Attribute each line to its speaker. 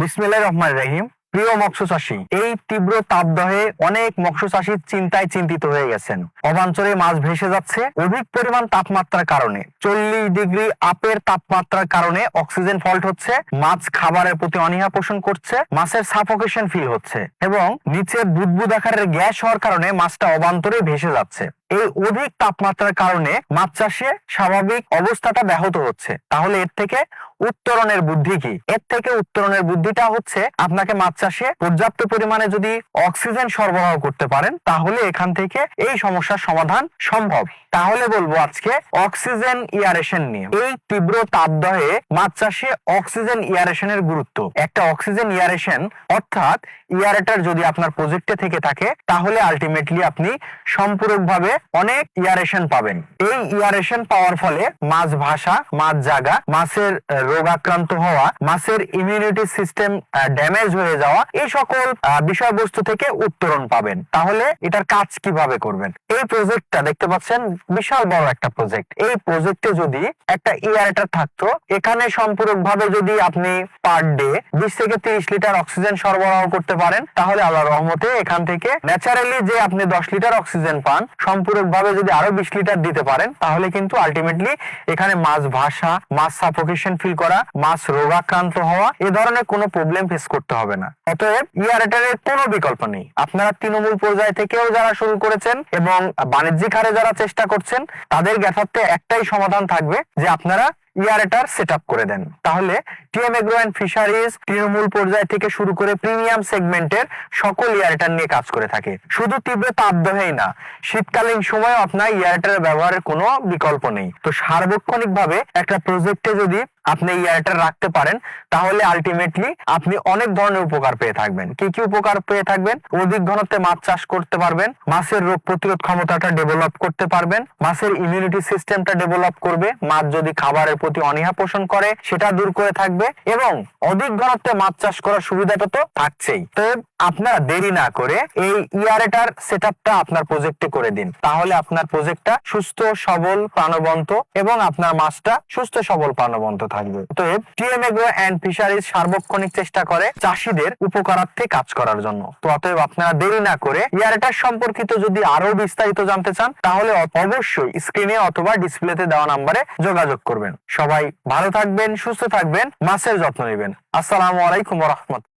Speaker 1: বিসমিল্লাহির রহমানির রহিম। প্রিয় মৎস্য চাষী, এই তীব্র তাপদাহে অনেক মৎস্য চাষী চিন্তায় চিন্তিত হয়ে গেছেন। অবাঞ্চলে মাছ ভেসে যাচ্ছে। অধিক পরিমাণ তাপমাত্রার কারণে 40 ডিগ্রি আপের তাপমাত্রার কারণে অক্সিজেন ফল্ট হচ্ছে, মাছ খাবারের প্রতি অনীহা পোষণ করছে, মাছের সাফোকেশন ফিল হচ্ছে এবং নিচে বুদবুদ আকারের গ্যাস হওয়ার কারণে মাছটা অবান্তরে ভেসে যাচ্ছে। এই অধিক তাপমাত্রার কারণে মাছ চাষে স্বাভাবিক অবস্থাটা ব্যাহত হচ্ছে। তাহলে এর থেকে উত্তরণের বুদ্ধি কি? এর থেকে উত্তরণের বুদ্ধিটা হচ্ছে আপনাকে মাছ চাষে পর্যাপ্ত পরিমাণে যদি অক্সিজেন সরবরাহ করতে পারেন তাহলে এখান থেকে এই সমস্যার সমাধান সম্ভব। তাহলে বলবো আজকে অক্সিজেন ইয়ারেশন নিয়ে। এই তীব্র তাপদাহে মাছ চাষে অক্সিজেন ইয়ারেশনের গুরুত্ব। একটা অক্সিজেন ইয়ারেশন অর্থাৎ ইয়ারেটার যদি আপনার প্রজেক্টে থেকে থাকে তাহলে আলটিমেটলি আপনি সম্পূরকভাবে অনেক ইয়ারেশন পাবেন। এই ইয়ারেশন পাওয়ার ফলে মাছ ভাসা, মাছ জাগা, মাছের রোগ আক্রান্ত হওয়া, মাছের ইমিউনিটি সিস্টেম ড্যামেজ হয়ে যাওয়া, এই সকল বিষয়বস্তু থেকে উত্তরণ পাবেন। তাহলে এটার কাজ কিভাবে করবেন? এই প্রজেক্টটা দেখতে পাচ্ছেন বিশাল বড় একটা প্রজেক্ট। এই প্রজেক্টে যদি একটা ইয়ারেটার থাকতো, এখানে সম্পূরকভাবে যদি আপনি পার ডে 20 থেকে 30 লিটার অক্সিজেন সরবরাহ করতে পারেন তাহলে আল্লাহর রহমতে এখান থেকে ন্যাচারালি যে আপনি 10 লিটার অক্সিজেন পান, সম্পূরকভাবে যদি আরো 20 লিটার দিতে পারেন তাহলে কিন্তু আলটিমেটলি এখানে মাছ ভাসা, মাছ সাফোকেশন ফিল করা, মাছ রোগাক্রান্ত হওয়া এ ধরনের কোনো প্রবলেম ফেস করতে হবে না। অতএব ইয়ারেটারের কোনো বিকল্প নেই। আপনারা তৃণমূল পর্যায় থেকেও যারা শুরু করেছেন এবং বাণিজ্যিক হারে যারা চেষ্টা করছেন তাদের জ্ঞাতার্থে একটাই সমাধান থাকবে যে আপনারা ইয়ারেটার সেট আপ করে দেন। তাহলে টিএম এগ্রো এন্ড ফিশারিজ তৃণমূল পর্যায় থেকে শুরু করে প্রিমিয়াম সেগমেন্টের সকল ইয়ারেটার নিয়ে কাজ করে থাকে। শুধু তীব্র তাপদাহেই না, শীতকালীন সময় আপনার ইয়ারেটারের ব্যবহারের কোনো বিকল্প নেই। তো সার্বক্ষণিকভাবে একটা প্রজেক্টে যদি আপনি ইয়ারেটার রাখতে পারেন তাহলে আলটিমেটলি আপনি অনেক ধরনের উপকার পেয়ে থাকবেন। কি কি উপকার পেয়ে থাকবেন? অধিক ঘনত্বে মাছ চাষ করতে পারবেন, মাছের রোগ প্রতিরোধ ক্ষমতাটা ডেভেলপ করতে পারবেন, মাছের ইমিউনিটি সিস্টেমটা ডেভেলপ করবে, মাছ যদি খাবারের প্রতি অনীহা পোষণ করে সেটা দূর করে থাকবে এবং অধিক ঘনত্বে মাছ চাষ করার সুবিধাটা তো থাকছেই। তো আপনারা দেরি না করে এই ইয়ারেটার সেটআপটা আপনার প্রজেক্টে করে দিন। তাহলে আপনার প্রজেক্টটা সুস্থ সবল প্রাণবন্ত এবং আপনার মাছটা সুস্থ সবল প্রাণবন্ত থাকবে। তো টিএম এগ্রো এন্ড ফিশারিজ সার্বক্ষণিক চেষ্টা করে চাষীদের উপকারার্থে কাজ করার জন্য। তো অতএব আপনারা দেরি না করে ইয়ারেটার সম্পর্কিত যদি আরো বিস্তারিত জানতে চান তাহলে অবশ্যই স্ক্রিনে অথবা ডিসপ্লেতে দেওয়া নাম্বারে যোগাযোগ করবেন। সবাই ভালো থাকবেন, সুস্থ থাকবেন, মাছের যত্ন নেবেন। আসসালামু আলাইকুম ওয়া রাহমাতুল্লাহ।